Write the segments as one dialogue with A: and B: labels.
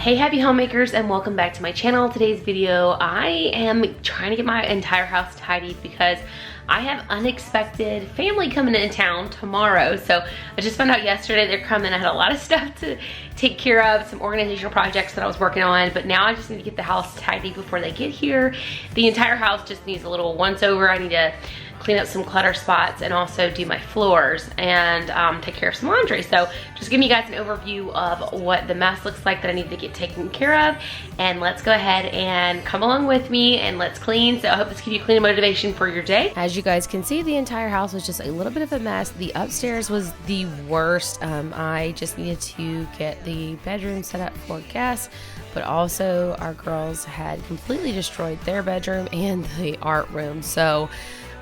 A: Hey happy homemakers, and welcome back to my channel. Today's video, I am trying to get my entire house tidied because I have unexpected family coming in town tomorrow. So I just found out yesterday they're coming. I had a lot of stuff to take care of, some organizational projects that I was working on, but now I just need to get the house tidy before they get here. The entire house just needs a little once over. I need to clean up some clutter spots and also do my floors and take care of some laundry. So just giving you guys an overview of what the mess looks like that I need to get taken care of. And let's go ahead and come along with me and let's clean. So I hope this gives you clean motivation for your day. As you guys can see, the entire house was just a little bit of a mess. The upstairs was the worst. I just needed to get the bedroom set up for guests, but also our girls had completely destroyed their bedroom and the art room. So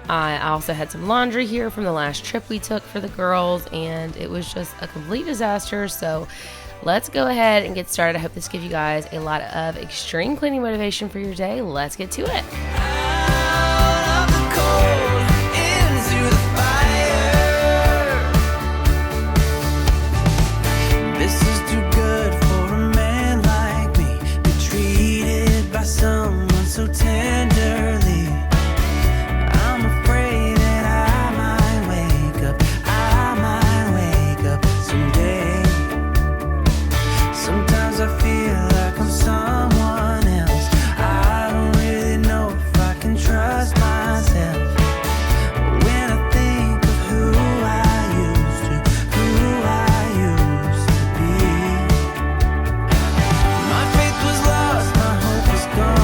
A: I also had some laundry here from the last trip we took for the girls, and it was just a complete disaster. So let's go ahead and get started. I hope this gives you guys a lot of extreme cleaning motivation for your day. Let's get to it.
B: So tenderly, I'm afraid that I might wake up someday. Sometimes I feel like I'm someone else. I don't really know if I can trust myself. When I think of who I used to be, my faith was lost, my hope was gone.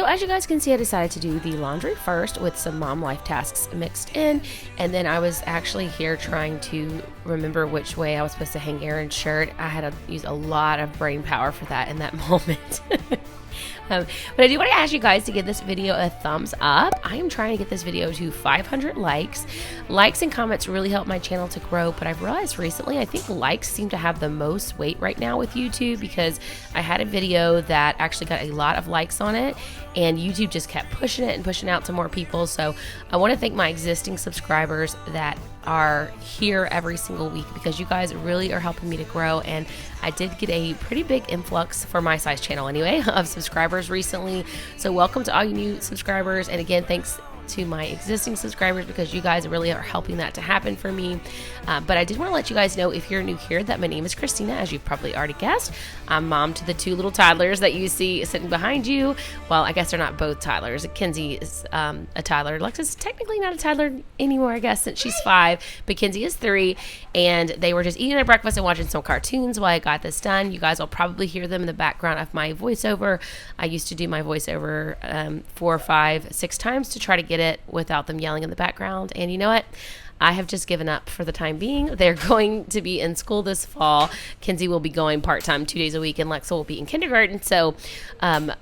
A: As you guys can see, I decided to do the laundry first with some mom life tasks mixed in, and then I was actually here trying to remember which way I was supposed to hang Aaron's shirt. I had to use a lot of brain power for that in that moment. But I do want to ask you guys to give this video a thumbs up. I am trying to get this video to 500 likes. Likes and comments really help my channel to grow, but I've realized recently I think likes seem to have the most weight right now with YouTube, because I had a video that actually got a lot of likes on it, and YouTube just kept pushing it and pushing out to more people. So I want to thank my existing subscribers that are here every single week, because you guys really are helping me to grow. And I did get a pretty big influx for my size channel anyway of subscribers recently. So welcome to all you new subscribers, and again, thanks to my existing subscribers, because you guys really are helping that to happen for me. But I did want to let you guys know, if you're new here, that my name is Christina, as you've probably already guessed. I'm mom to the two little toddlers that you see sitting behind you. Well, I guess they're not both toddlers. Kinsey is a toddler. Alexa's technically not a toddler anymore, I guess, since she's 5, but Kinsey is 3, and they were just eating their breakfast and watching some cartoons while I got this done. You guys will probably hear them in the background of my voiceover. I used to do my voiceover 4, 5, 6 times to try to get it without them yelling in the background. And you know what? I have just given up for the time being. They're going to be in school this fall. Kinsey will be going part-time 2 days a week, and Lexa will be in kindergarten. So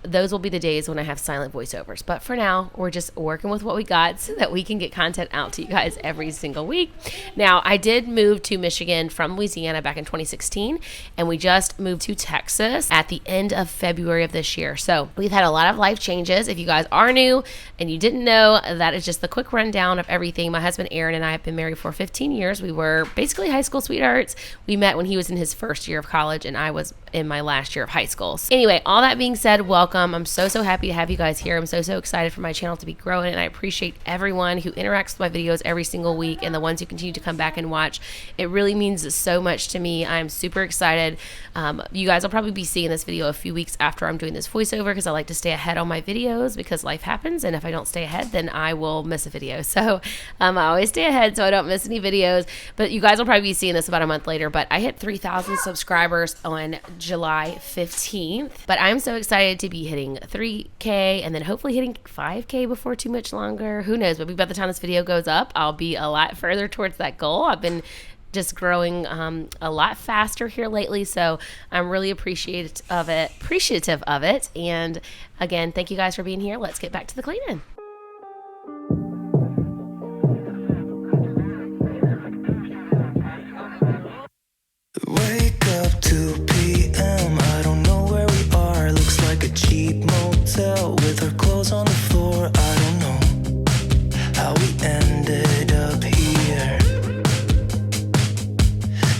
A: those will be the days when I have silent voiceovers. But for now, we're just working with what we got so that we can get content out to you guys every single week. Now, I did move to Michigan from Louisiana back in 2016, and we just moved to Texas at the end of February of this year. So we've had a lot of life changes. If you guys are new and you didn't know, that is just the quick rundown of everything. My husband Aaron and I have been married for 15 years. We were basically high school sweethearts. We met when he was in his first year of college and I was in my last year of high school. So anyway, all that being said, welcome. I'm so happy to have you guys here. I'm so excited for my channel to be growing, and I appreciate everyone who interacts with my videos every single week and the ones who continue to come back and watch. It really means so much to me. I'm super excited. You guys will probably be seeing this video a few weeks after I'm doing this voiceover, because I like to stay ahead on my videos, because life happens, and if I don't stay ahead, then I will miss a video. So I always stay ahead. it so I don't miss any videos. But you guys will probably be seeing this about a month later. But I hit 3,000 subscribers on July 15th. But I'm so excited to be hitting 3K and then hopefully hitting 5K before too much longer. Who knows? But by the time this video goes up, I'll be a lot further towards that goal. I've been just growing a lot faster here lately, so I'm really appreciative of it. And again, thank you guys for being here. Let's get back to the cleaning.
B: Wake up 2 p.m. I don't know where we are. Looks like a cheap motel with our clothes on the floor. I don't know how we ended up here.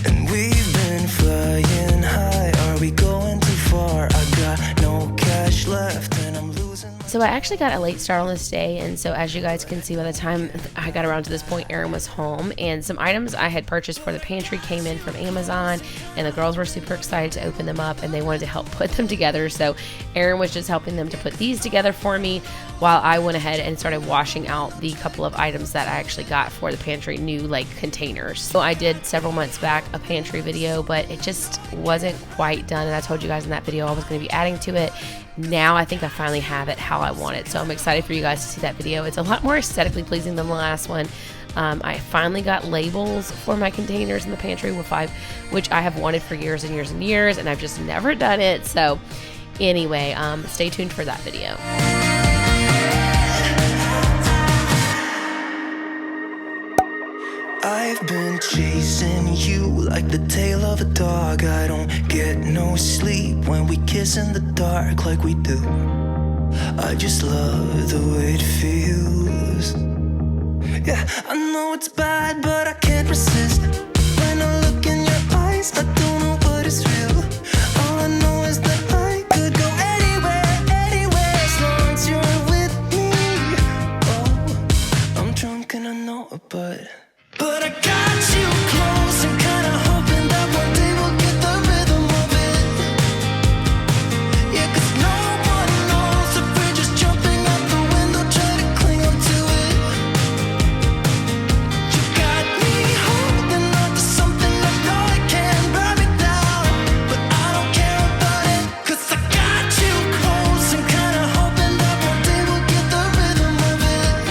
B: And we've been flying high. Are we going too far? I got no cash left and I'm losing.
A: So I actually got a late start on this day, and so as you guys can see, by the time I got around to this point, Aaron was home, and some items I had purchased for the pantry came in from Amazon, and the girls were super excited to open them up, and they wanted to help put them together. So Aaron was just helping them to put these together for me while I went ahead and started washing out the couple of items that I actually got for the pantry, new like containers. So I did several months back a pantry video, but it just wasn't quite done, and I told you guys in that video I was going to be adding to it. Now I think I finally have it how I want it, so I'm excited for you guys to see that video. It's a lot more aesthetically pleasing than the last one. I finally got labels for my containers in the pantry, which I have wanted for years and years and years, and I've just never done it. So anyway, stay tuned for that video.
B: I've been chasing you like the tail of a dog. I don't get no sleep when we kiss in the dark like we do. I just love the way it feels. Yeah, I know it's bad, but I can't resist. When I look in your eyes, I don't know what is real. All I know is that I could go anywhere, as long as you're with me. Oh, I'm drunk and I know it, but I got you close and kinda hoping that one day we'll get the rhythm of it. Yeah, 'cause no one knows if we're just jumping out the window trying to cling on to it. You got me holding on to something I know I can burn me down, but I don't care about it, 'cause I got you close and kinda hoping that one day we'll get the rhythm of it.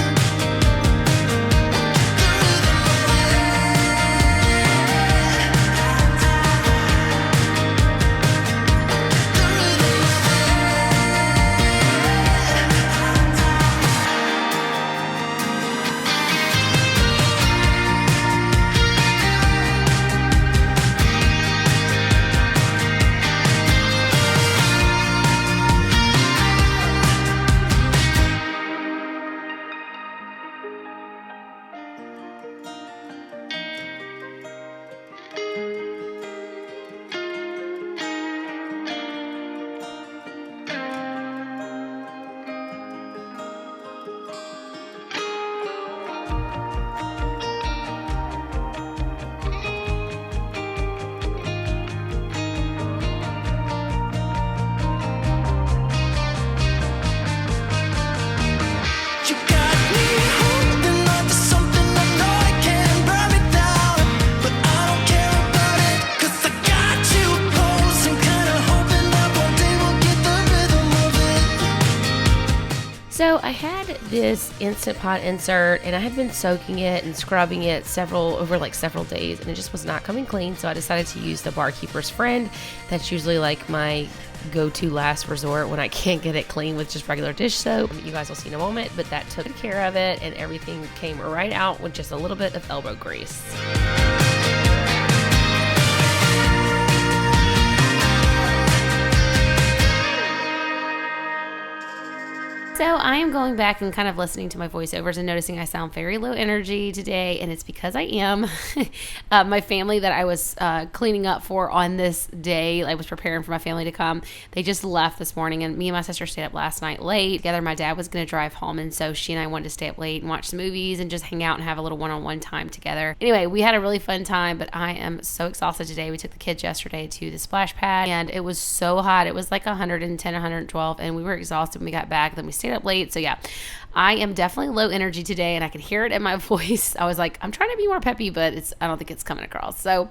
A: So I had this Instant Pot insert, and I had been soaking it and scrubbing it over several days, and it just was not coming clean. So I decided to use the Barkeeper's Friend. That's usually like my go-to last resort when I can't get it clean with just regular dish soap. You guys will see in a moment, but that took care of it, and everything came right out with just a little bit of elbow grease. So I am going back and kind of listening to my voiceovers and noticing I sound very low energy today, and it's because I am. My family that I was cleaning up for on this day, I was preparing for my family to come, they just left this morning, and me and my sister stayed up last night late together. My dad was going to drive home, and so she and I wanted to stay up late and watch some movies and just hang out and have a little one-on-one time together. Anyway, we had a really fun time, but I am so exhausted today. We took the kids yesterday to the splash pad, and it was so hot. It was like 110, 112, and we were exhausted when we got back. Then we stayed stayed up late. So yeah, I am definitely low energy today, and I could hear it in my voice. I was like, I'm trying to be more peppy, but I don't think it's coming across. So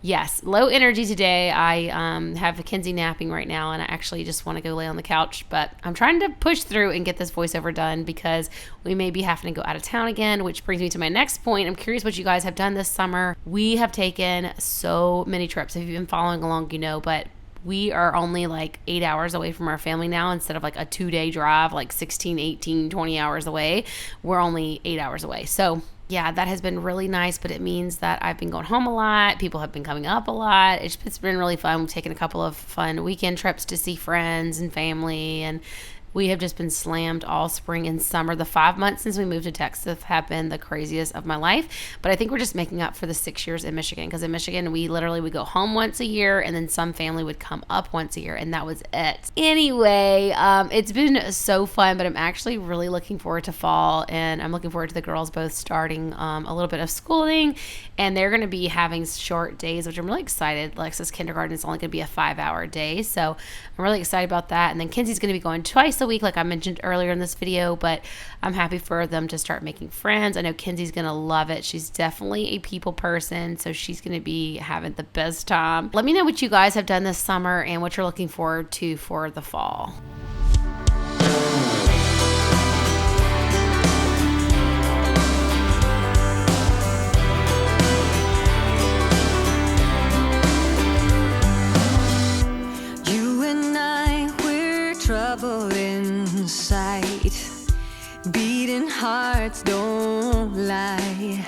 A: yes, low energy today. I have Mackenzie napping right now, and I actually just want to go lay on the couch, but I'm trying to push through and get this voiceover done because we may be having to go out of town again, which brings me to my next point. I'm curious what you guys have done this summer. We have taken so many trips. If you've been following along, you know, but we are only like 8 hours away from our family now instead of like a 2-day drive, like 16, 18, 20 hours away. We're only 8 hours away. So yeah, that has been really nice, but it means that I've been going home a lot. People have been coming up a lot. It's been really fun. We've taken a couple of fun weekend trips to see friends and family, and we have just been slammed all spring and summer. The 5 months since we moved to Texas have been the craziest of my life, but I think we're just making up for the 6 years in Michigan, because in Michigan, we literally would go home once a year, and then some family would come up once a year, and that was it. Anyway, it's been so fun, but I'm actually really looking forward to fall, and I'm looking forward to the girls both starting a little bit of schooling, and they're going to be having short days, which I'm really excited. Alexa's kindergarten is only going to be a 5-hour day, so I'm really excited about that. And then Kenzie's going to be going twice a week, like I mentioned earlier in this video, but I'm happy for them to start making friends. I know Kenzie's gonna love it. She's definitely a people person, so she's gonna be having the best time. Let me know what you guys have done this summer and what you're looking forward to for the fall.
B: Trouble inside, beating hearts don't lie.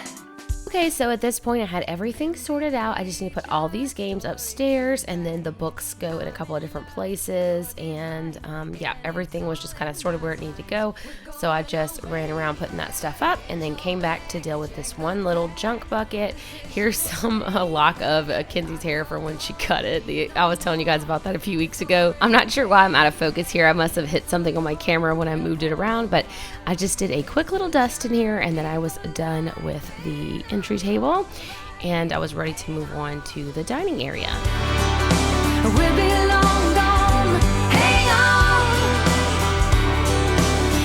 A: Okay, so at this point I had everything sorted out. I just need to put all these games upstairs, and then the books go in a couple of different places, and yeah, everything was just kind of sorted where it needed to go. So I just ran around putting that stuff up, and then came back to deal with this one little junk bucket. Here's a lock of Kenzie's hair from when she cut it. I was telling you guys about that a few weeks ago. I'm not sure why I'm out of focus here. I must have hit something on my camera when I moved it around, but I just did a quick little dust in here, and then I was done with the entry table, and I was ready to move on to the dining area.
B: We'll be long gone, hang on,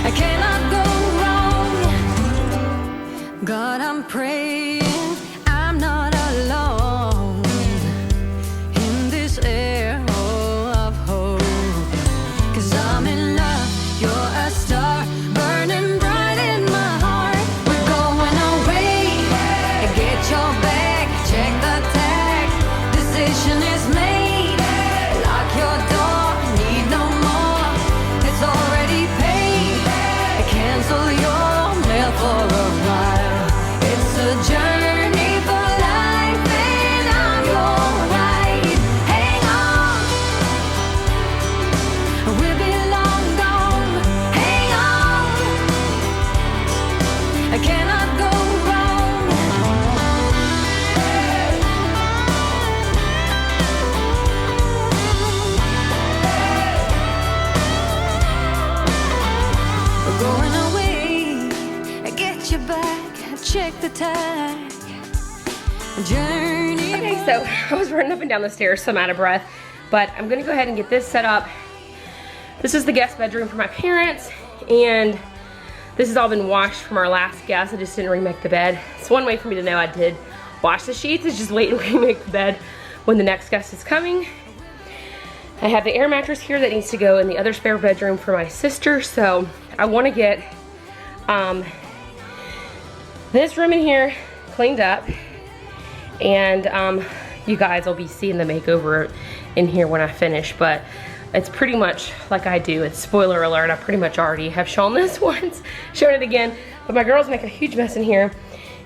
B: I cannot go wrong. God, I'm praying I'm not alone in this air of hope, 'cause I'm in love, you're a star burning bright in my heart. We're going away, get your bag, check the tag, decision is made, lock your door, need no more, it's already paid, cancel your mail for a while, it's a journey for life and I'm your ride, hang on, we'll be long gone, hang on, I cannot go wrong. We're going away, I get you back, check the tag, journey.
A: Okay, so I was running up and down the stairs, so I'm out of breath, but I'm gonna go ahead and get this set up. This is the guest bedroom for my parents, and this has all been washed from our last guest. I just didn't remake the bed. It's one way for me to know I did wash the sheets, is just wait and remake the bed when the next guest is coming. I have the air mattress here that needs to go in the other spare bedroom for my sister, so I wanna get this room in here cleaned up, and you guys will be seeing the makeover in here when I finish, but it's pretty much like I do. It's spoiler alert, I pretty much already have shown this once, shown it again, but my girls make a huge mess in here.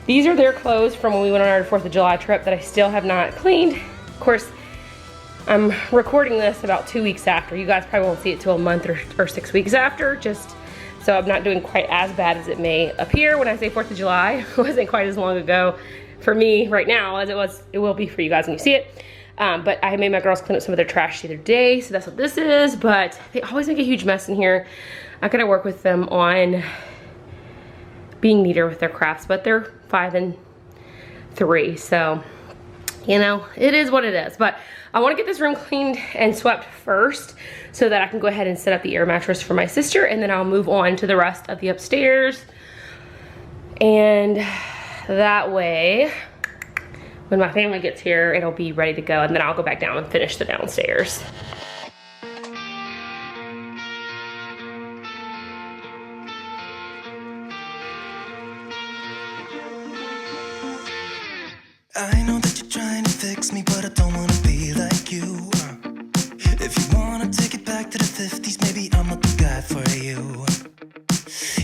A: These are their clothes from when we went on our 4th of July trip that I still have not cleaned. Of course, I'm recording this about 2 weeks after. You guys probably won't see it till a month or 6 weeks after, just so I'm not doing quite as bad as it may appear when I say 4th of July. It wasn't quite as long ago for me right now as it will be for you guys when you see it. But I made my girls clean up some of their trash the other day, so that's what this is, but they always make a huge mess in here. I gotta work with them on being neater with their crafts, but they're 5 and 3, so you know, it is what it is. But I want to get this room cleaned and swept first so that I can go ahead and set up the air mattress for my sister, and then I'll move on to the rest of the upstairs. And that way, when my family gets here, it'll be ready to go, and then I'll go back down and finish the downstairs.
B: I know that you're trying to fix me, but I don't wanna be like you. If you wanna take it back to the 50s, maybe I'm not the guy for you.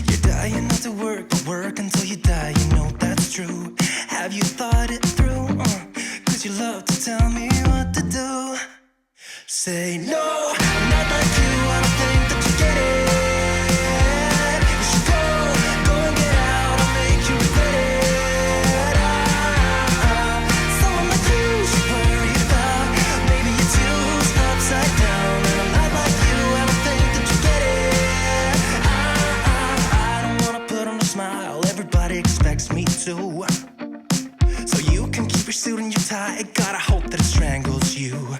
B: You're dying not to work, but work until you die, you know that's true. Have you thought it through? Cause you love to tell me what to do. Say no, I'm not like you, I don't think that you get it. You should go and get out, I'll make you regret it. Someone like you should worry about. Maybe your two's upside down, and I'm not like you, I don't think that you get it. I don't wanna put on a smile, everybody expects me to. So you can keep your suit and your tie, gotta hope that it strangles you.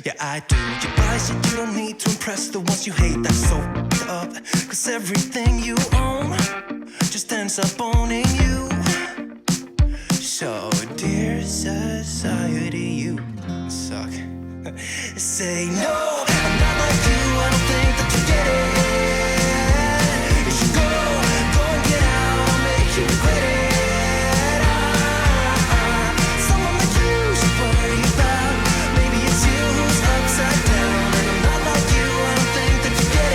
B: Yeah, I do. You buy shit you don't need to impress the ones you hate, that's so f***ed up. Cause everything you own just ends up owning you. So, dear society, you suck. Say no, I'm not like you, I don't think that you get it. You should go and get out, I'll make you regret it. Someone like you should worry about. Maybe it's you who's upside down, and I'm not like you, I don't think that you get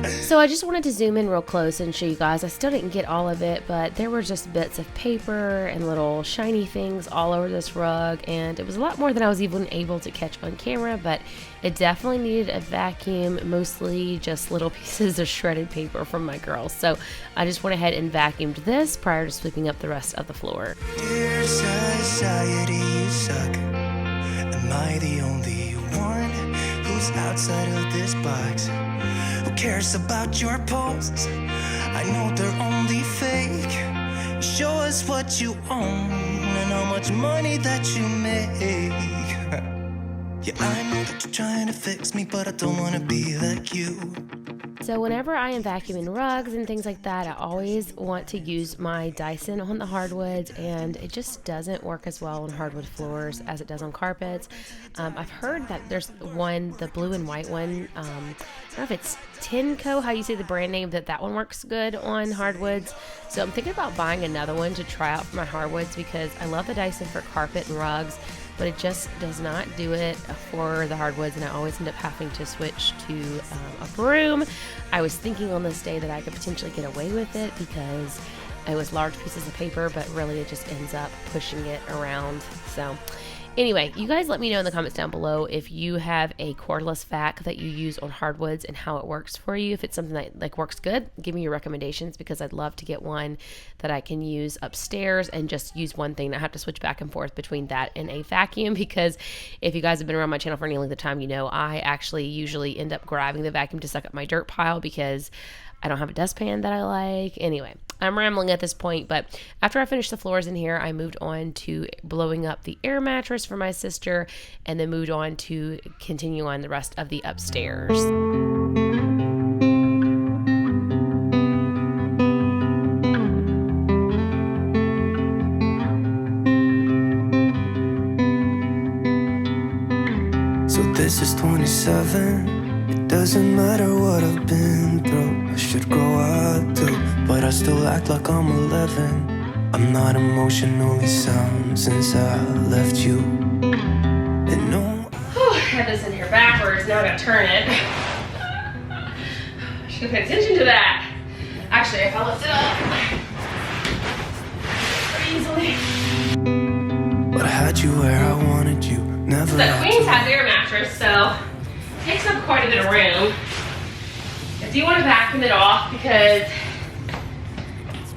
B: it.
A: So I just wanted to zoom in real close and show you guys. I still didn't get all of it, but there were just bits of paper and little shiny things all over this rug, and it was a lot more than I was even able to catch on camera, but it definitely needed a vacuum, mostly just little pieces of shredded paper from my girls. So I just went ahead and vacuumed this prior to sweeping up the rest of the floor.
B: Dear society, you suck. Am I the only one who's outside of this box? Who cares about your posts? I know they're only fake. Show us what you own and how much money that you make. Yeah, I know that you're trying to fix me, but I don't wanna be like you.
A: So whenever I am vacuuming rugs and things like that, I always want to use my Dyson on the hardwoods, and it just doesn't work as well on hardwood floors as it does on carpets. I've heard that there's one, the blue and white one, I don't know if it's Tinco, how you say the brand name, that one works good on hardwoods. So I'm thinking about buying another one to try out for my hardwoods, because I love the Dyson for carpet and rugs, but it just does not do it for the hardwoods, and I always end up having to switch to a broom. I was thinking on this day that I could potentially get away with it because it was large pieces of paper, but really it just ends up pushing it around. So anyway, you guys let me know in the comments down below if you have a cordless vac that you use on hardwoods and how it works for you. If it's something that like works good, give me your recommendations, because I'd love to get one that I can use upstairs and just use one thing. I have to switch back and forth between that and a vacuum, because if you guys have been around my channel for any length of time, you know I actually usually end up grabbing the vacuum to suck up my dirt pile because I don't have a dustpan that I like. Anyway, I'm rambling at this point, but after I finished the floors in here, I moved on to blowing up the air mattress for my sister, and then moved on to continue on the rest of the upstairs.
B: So this is 27. It doesn't matter what I've been through. I should grow up too, but I still act like I'm 11. I'm not emotionally sound since I left you. And no,
A: I had this in here backwards, now I gotta turn it. I should pay attention to that. Actually, if I lift it up pretty easily.
B: but I had you where I wanted you. Never
A: So the queen size air mattress, so takes up quite a bit of room. I do want to vacuum it off because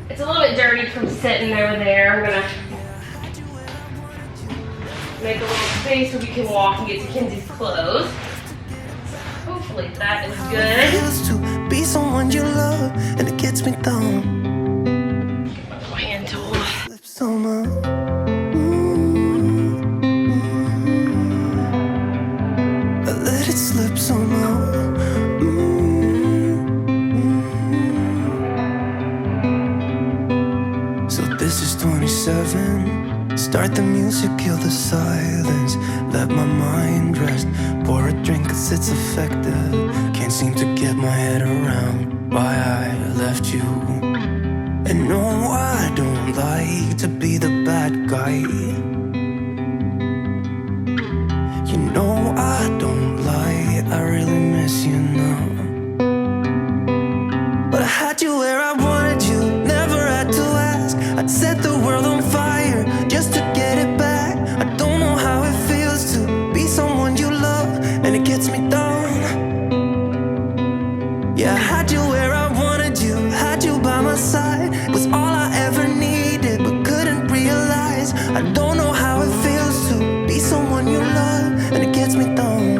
A: it's a little bit dirty from sitting over there. I'm gonna make a little space where we can walk and get to Kenzie's clothes. Hopefully that is good.
B: Used to be someone you love, and it gets me down.
A: Get my little hand tool.
B: Lips on Start the music, kill the silence. Let my mind rest. Pour a drink cause it's effective. Can't seem to get my head around why I left you. And no, I don't like to be the bad guy. You know I don't lie, I really miss you now. But I had you where I wanted you, never had to ask. I'd set the world on fire just to get it back. I don't know how it feels to be someone you love, and it gets me down. Yeah, I had you where I wanted you, had you by my side. It was all I ever needed, but couldn't realize. I don't know how it feels to be someone you love, and it gets me down.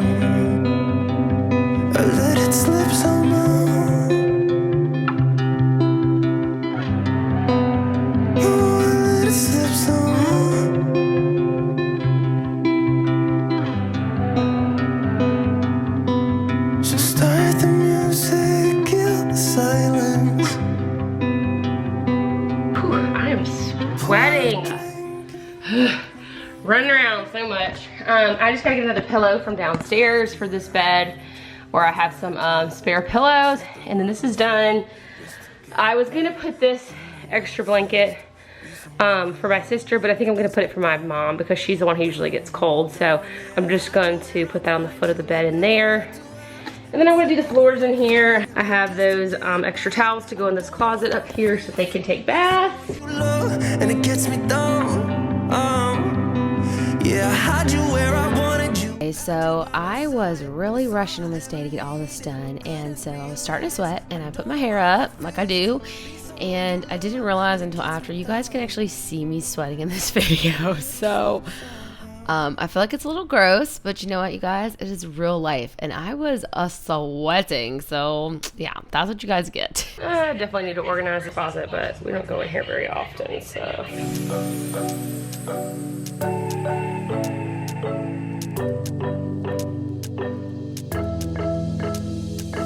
B: I let it slip somehow. Oh, I let it slip somehow. So start the music, kill the silence.
A: Whew, I am sweating. Running around so much. I just gotta get another pillow from downstairs for this bed, where I have some spare pillows, and then this is done. I was gonna put this extra blanket for my sister, but I think I'm gonna put it for my mom because she's the one who usually gets cold. So I'm just going to put that on the foot of the bed in there. And then I'm gonna do the floors in here. I have those extra towels to go in this closet up here so they can take baths.
B: And it gets me down. Yeah, I had you where I wanted you.
A: Okay, so I was really rushing on this day to get all this done, and so I was starting to sweat, and I put my hair up like I do, and I didn't realize until after you guys can actually see me sweating in this video. So I feel like it's a little gross, but you know what, you guys, it is real life, and I was sweating. So yeah, that's what you guys get. I definitely need to organize the closet, but we don't go in here very often, so.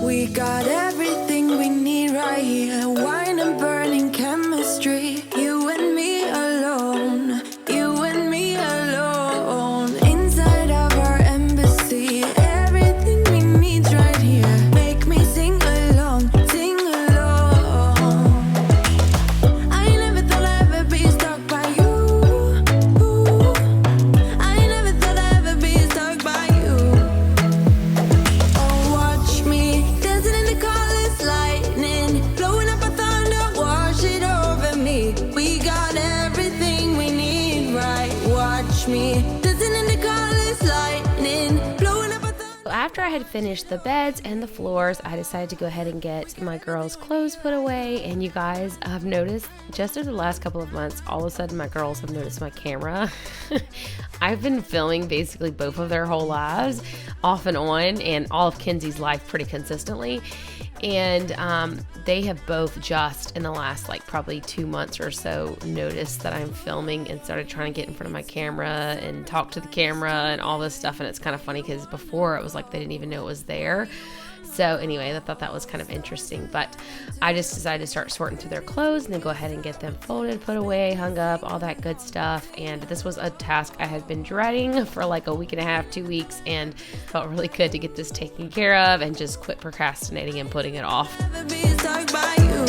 C: We got everything we need right here. Wine and burning chemistry. You and me alone. You and me alone. Inside of our embassy. Everything we need right here. Make me sing along. Sing along. I never thought I'd ever be stuck by you. I never thought I'd ever be stuck by you. Oh, watch me. Dancing in the colors, lightning, blowing up a thunder, wash it over me. We got everything we need, right? Watch me. Dancing in the colors, lightning, blowing up a thunder.
A: After I had finished the beds and the floors, I decided to go ahead and get my girls' clothes put away. And you guys have noticed, just over the last couple of months, all of a sudden my girls have noticed my camera. I've been filming basically both of their whole lives, off and on, and all of Kenzie's life pretty consistently. And they have both just in the last like probably 2 months or so noticed that I'm filming and started trying to get in front of my camera and talk to the camera and all this stuff. And it's kind of funny because before it was like they didn't even know it was there. So anyway, I thought that was kind of interesting, but I just decided to start sorting through their clothes and then go ahead and get them folded, put away, hung up, all that good stuff. And this was a task I had been dreading for like a week and a half, 2 weeks, and felt really good to get this taken care of and just quit procrastinating and putting it off.
C: Never be stuck by you.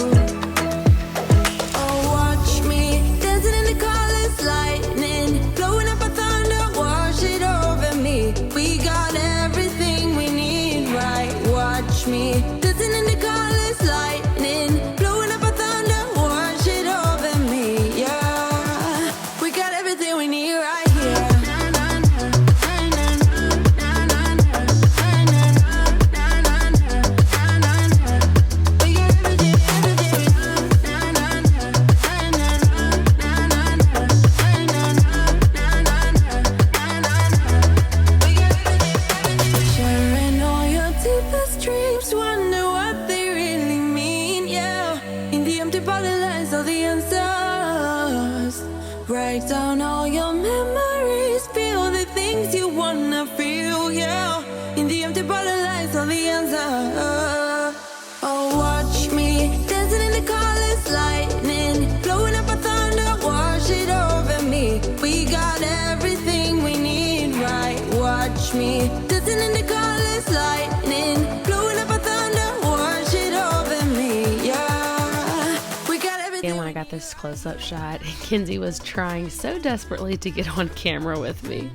C: Oh, watch me. Dancing in the colors, lightning, blowing up a thunder, wash it over me. We got everything we need, right? Watch me. Dancing in the colors, lightning, blowing up a thunder, wash it over me. Yeah, we got everything we need right here. We got everything, sharing all your deepest dreams, wonder what they really mean, yeah. In the empty bottle lies all the answers. Write down all your memories, feel the things you wanna feel, yeah. In the empty bottle lies all the answers. Oh, watch me, dancing in the colors, lightning, blowing up a thunder, wash it over me. We got
A: this close-up shot, and Kenzie was trying so desperately to get on camera with me.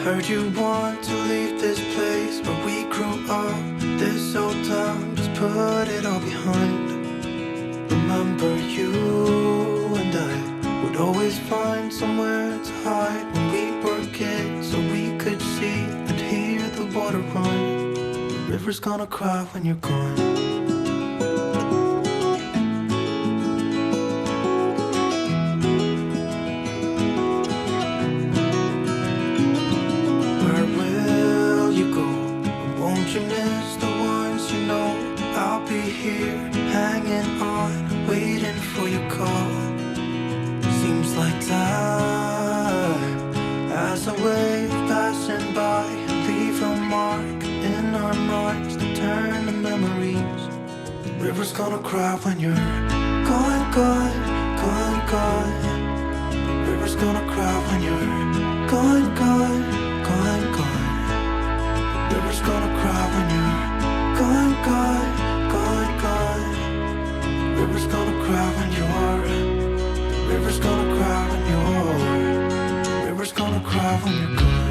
B: Heard you want to leave this place where we grew up. This old town, just put it all behind. Remember you and I would always find somewhere to hide when we were kids, so we could see and hear the water run. The river's gonna cry when you're gone. You miss the ones you know. I'll be here, hanging on, waiting for your call. Seems like time as a wave passing by, leave a mark in our minds that turn to memories. The river's gonna cry when you're gone, gone, gone, gone. The river's gonna cry when you're gone, gone, gone, gone. River's gonna cry when you're gone, gone, gone, gone. River's gonna cry when you're. River's gonna cry when you're. River's gonna cry when you're gone.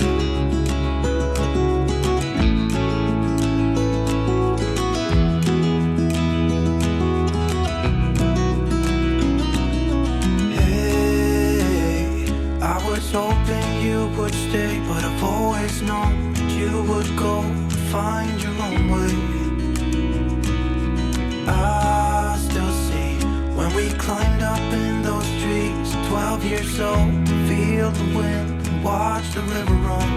B: Hey, I was hoping you would stay, but I've always known you would go find your own way. I still see when we climbed up in those trees, 12 years old, to feel the wind and watch the river run.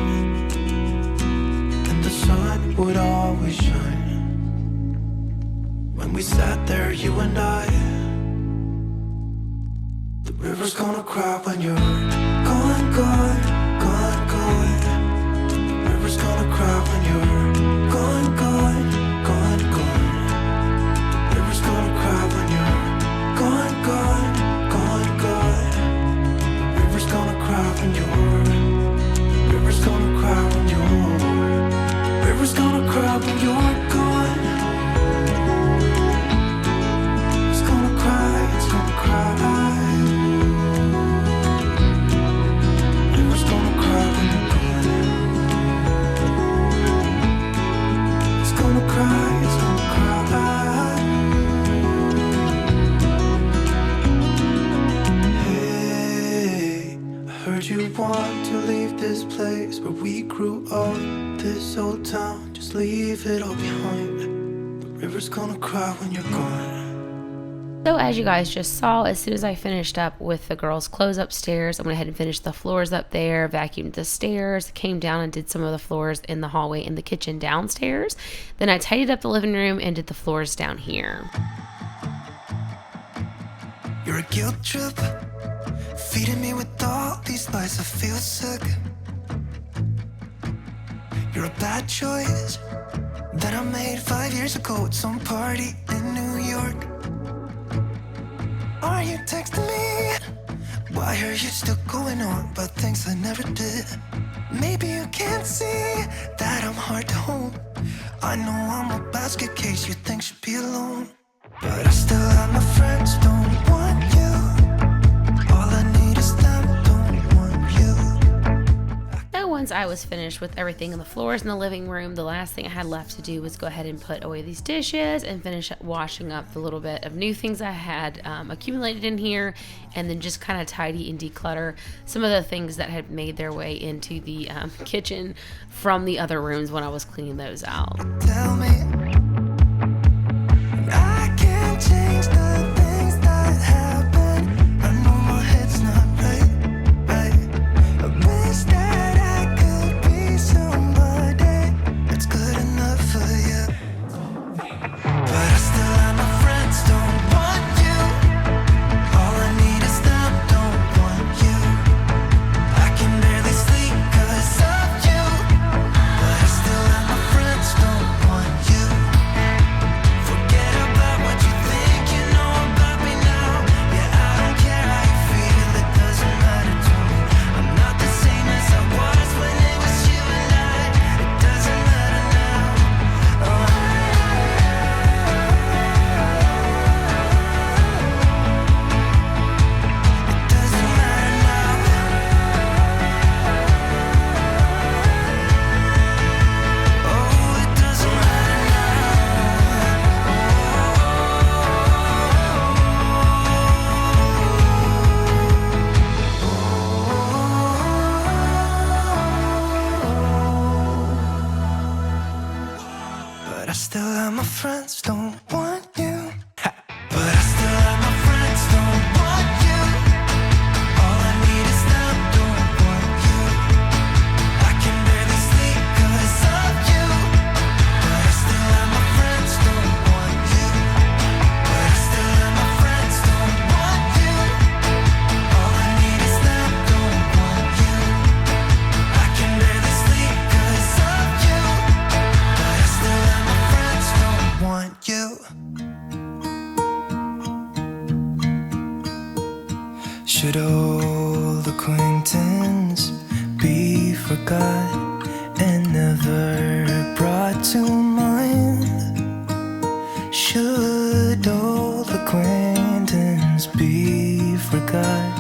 B: And the sun would always shine when we sat there, you and I. The river's gonna cry when you're gone, gone, gone, gone. River's gonna cry when you're gone, gone, gone, gone. River's gonna cry when you're gone, gone, gone, gone. River's gonna cry when you're. River's gonna cry when you're. River's gonna cry when you're gone. It's gonna cry, it's gonna cry. River's gonna cry when you're gone. Cry, it's gonna cry. Hey, I heard you want to leave this place where we grew up. This old town, just leave it all behind. The river's gonna cry when you're gone.
A: So as you guys just saw, as soon as I finished up with the girls' clothes upstairs, I went ahead and finished the floors up there, vacuumed the stairs, came down and did some of the floors in the hallway in the kitchen downstairs. Then I tidied up the living room and did the floors down here.
B: You're a guilt trip, feeding me with all these lies. I feel sick. You're a bad choice that I made 5 years ago at some party in New York. Are you texting me? Why are you still going on about things I never did? Maybe you can't see that I'm hard to hold. I know I'm a basket case you think should be alone, but I still have my friends, don't want you. All I need is them, don't want you.
A: So once I was finished with everything in the floors in the living room, the last thing I had left to do was go ahead and put away these dishes and finish washing up the little bit of new things I had accumulated in here, and then just kind of tidy and declutter some of the things that had made their way into the kitchen from the other rooms when I was cleaning those out.
B: Tell me, I can't change the things that happen. I know my head's not right, right. I wish that I could be somebody friends don't want you. But I still have my friends don't want you. All I need is them, don't want you. I can barely sleep 'cause of you. But I still have my friends don't want you. But I still have my friends don't want you. All I need is them, don't want you. I can barely sleep 'cause of you. But I still have my friends don't want you. Should old acquaintance be forgot and never brought to mind? Should old acquaintance be forgot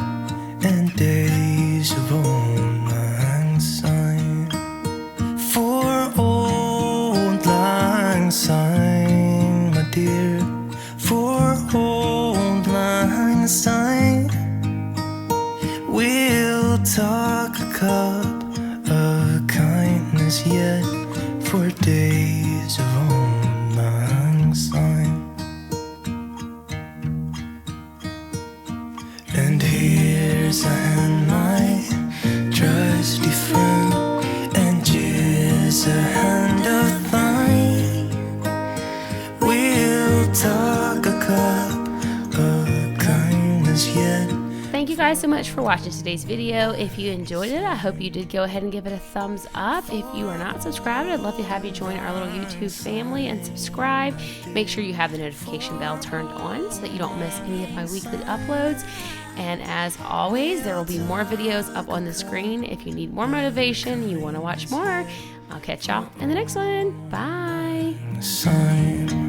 B: and days of old lang syne? For old lang syne, my dear, for old lang syne. We'll talk a cup of kindness yet for days of old lang syne. And here's a hand, my trusty friend, and here's a hand of thine. We'll talk a cup of kindness yet.
A: Thank you guys so much for watching today's video. If you enjoyed it, I hope you did go ahead and give it a thumbs up. If you are not subscribed, I'd love to have you join our little YouTube family and subscribe. Make sure you have the notification bell turned on so that you don't miss any of my weekly uploads. And as always, there will be more videos up on the screen. If you need more motivation, you want to watch more, I'll catch y'all in the next one. Bye.
B: Sign.